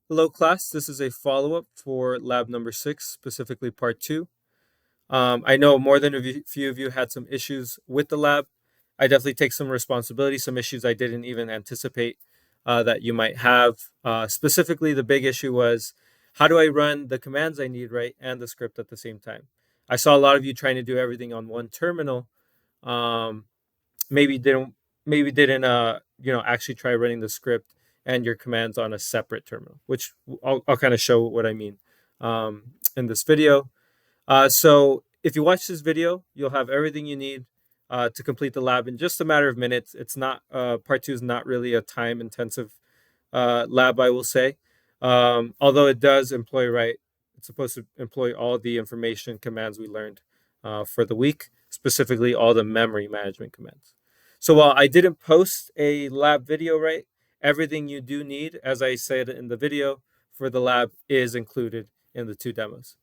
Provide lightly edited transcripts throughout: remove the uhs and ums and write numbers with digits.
Hello, class. This is a follow-up for lab number 6, specifically part 2. I know more than few of you had some issues with the lab. I definitely take some responsibility, some issues I didn't even anticipate that you might have. Specifically, the big issue was how do I run the commands I need, right, and the script at the same time? I saw a lot of you trying to do everything on one terminal. Um, maybe didn't actually try running the script and your commands on a separate terminal, which I'll kind of show what I mean in this video. So if you watch this video, you'll have everything you need to complete the lab in just a matter of minutes. It's not part 2 is not really a time intensive lab, I will say. Although it does employ, right, it's supposed to employ all the information commands we learned for the week, specifically all the memory management commands. So while I didn't post a lab video, right, everything you do need, as I said in the video for the lab, is included in the 2 demos.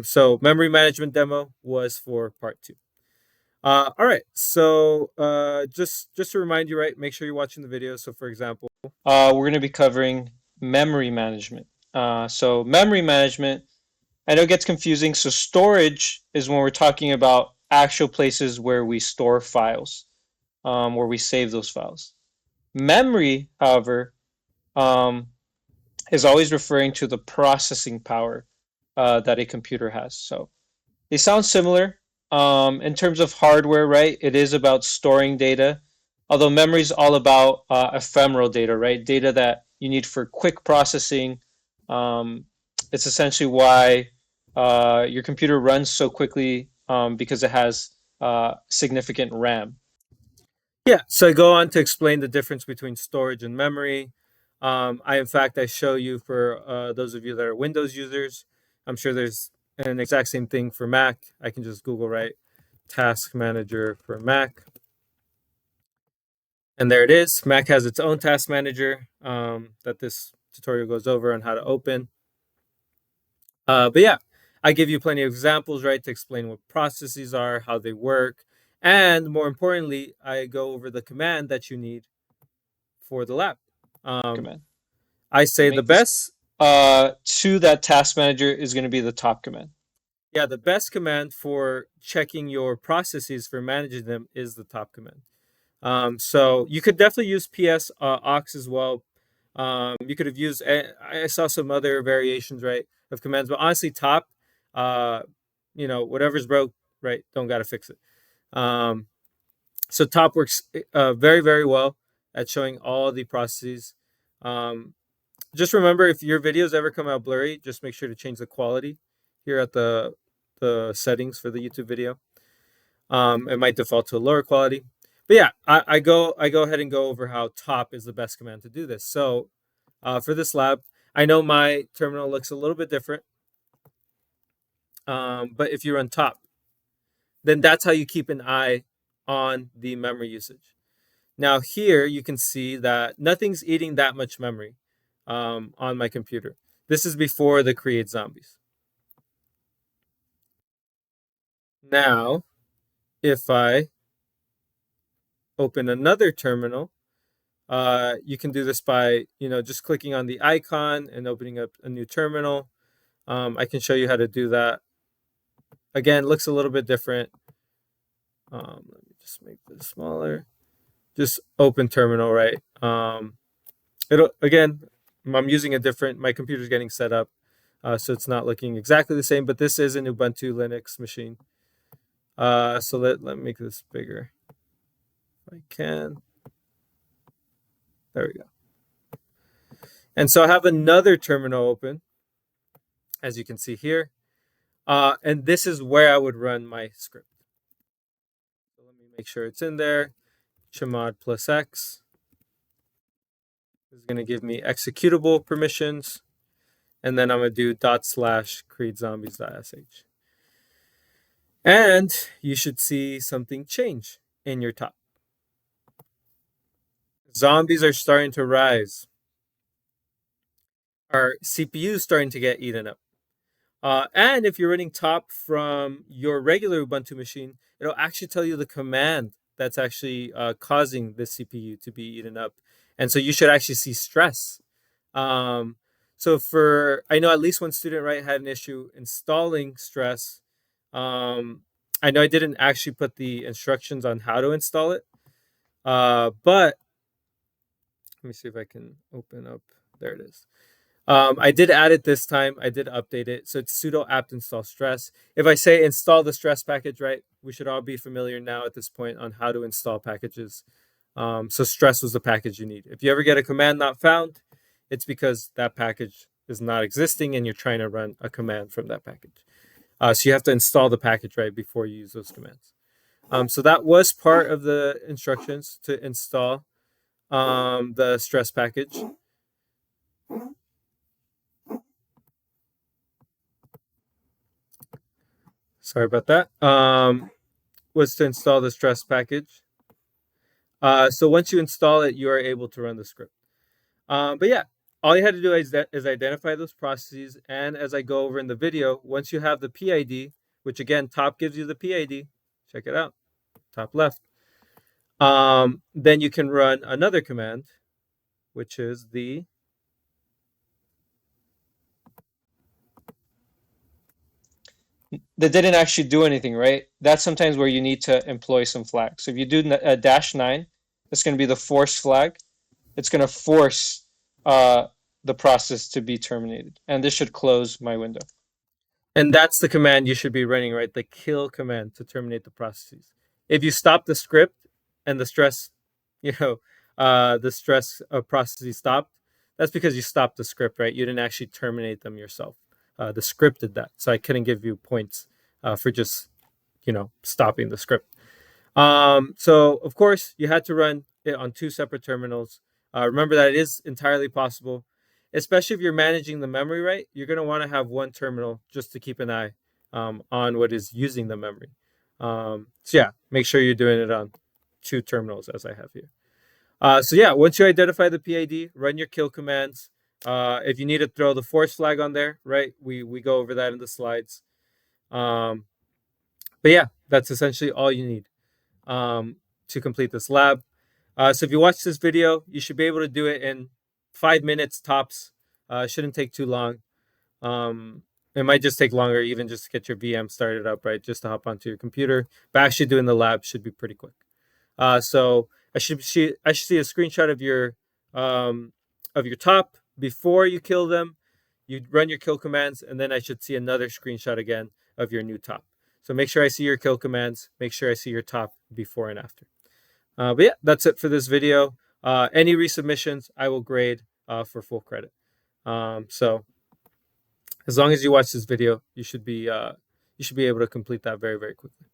So memory management demo was for part 2. All right, so just to remind you, right, make sure you're watching the video. So for example, we're going to be covering memory management. So memory management, I know it gets confusing. So storage is when we're talking about actual places where we store files, where we save those files. Memory, however, um, is always referring to the processing power that a computer has. So they sound similar. In terms of hardware, right? It is about storing data, although memory is all about ephemeral data, right? Data that you need for quick processing. Um, it's essentially why your computer runs so quickly because it has significant RAM. Yeah, so I go on to explain the difference between storage and memory. In fact, I show you for those of you that are Windows users. I'm sure there's an exact same thing for Mac. I can just Google, right, Task Manager for Mac. And there it is. Mac has its own task manager that this tutorial goes over on how to open. But yeah, I give you plenty of examples, right, to explain what processes are, how they work, and more importantly, I go over the command that you need for the lab. Command. I say the Make this best. to that task manager is going to be the top command. Yeah, the best command for checking your processes for managing them is the top command. So you could definitely use ps aux as well. You could have used. I saw some other variations, right, of commands, but honestly, top. Uh, whatever's broke, right, don't gotta fix it. Um, so top works very very well at showing all the processes. Um, just remember, if your videos ever come out blurry, just make sure to change the quality here at the settings for the YouTube video. It might default to a lower quality. But yeah, I go ahead and go over how top is the best command to do this. So for this lab, I know my terminal looks a little bit different. But if you run top, then that's how you keep an eye on the memory usage. Now here you can see that nothing's eating that much memory on my computer. This is before the create zombies. Now, if I open another terminal, you can do this by just clicking on the icon and opening up a new terminal. I can show you how to do that. Again, looks a little bit different. Let me just make this smaller. Just open terminal, right? It'll again. I'm using a different. My computer's getting set up, so it's not looking exactly the same. But this is an Ubuntu Linux machine. So let me make this bigger. If I can. There we go. And so I have another terminal open, as you can see here. And this is where I would run my script. So let me make sure it's in there. Chmod plus X is going to give me executable permissions. And then I'm going to do /createZombies.sh. And you should see something change in your top. Zombies are starting to rise. Our CPU is starting to get eaten up. And if you're running top from your regular Ubuntu machine, it'll actually tell you the command that's actually causing the CPU to be eaten up. And so you should actually see stress. Um, So I know at least one student, right, had an issue installing Stress. I know I didn't actually put the instructions on how to install it, but let me see if I can open up. There it is. I did add it this time. I did update it. So it's sudo apt install Stress. If I say install the Stress package, right, we should all be familiar now at this point on how to install packages. So Stress was the package you need. If you ever get a command not found, it's because that package is not existing and you're trying to run a command from that package. So you have to install the package, right, before you use those commands. So that was part of the instructions to install the Stress package. Sorry about that. Was to install the Stress package. So once you install it, you are able to run the script. But yeah, all you had to do is identify those processes. And as I go over in the video, once you have the PID, which again, top gives you the PID, check it out, top left. Then you can run another command, which is the That didn't actually do anything, right? That's sometimes where you need to employ some flags. So if you do a -9, it's going to be the force flag. It's going to force the process to be terminated. And this should close my window. And that's the command you should be running, right? The kill command to terminate the processes. If you stop the script and the stress, the stress processes stopped, that's because you stopped the script, right? You didn't actually terminate them yourself. The script did that. So I couldn't give you points for just, stopping the script. So, of course, you had to run it on 2 separate terminals. Remember that it is entirely possible, especially if you're managing the memory, right? You're going to want to have one terminal just to keep an eye on what is using the memory. So, yeah, make sure you're doing it on 2 terminals as I have here. So, yeah, once you identify the PID, run your kill commands. If you need to throw the force flag on there, right? We go over that in the slides. But yeah, that's essentially all you need to complete this lab. So if you watch this video, you should be able to do it in 5 minutes tops. It shouldn't take too long. It might just take longer, even just to get your VM started up, right? Just to hop onto your computer. But actually doing the lab should be pretty quick. So I should see a screenshot of your top before you kill them. You run your kill commands, and then I should see another screenshot again of your new top. So make sure I see your kill commands. Make sure I see your top before and after. But yeah, that's it for this video. Any resubmissions, I will grade for full credit. So as long as you watch this video, you should be able to complete that very, very quickly.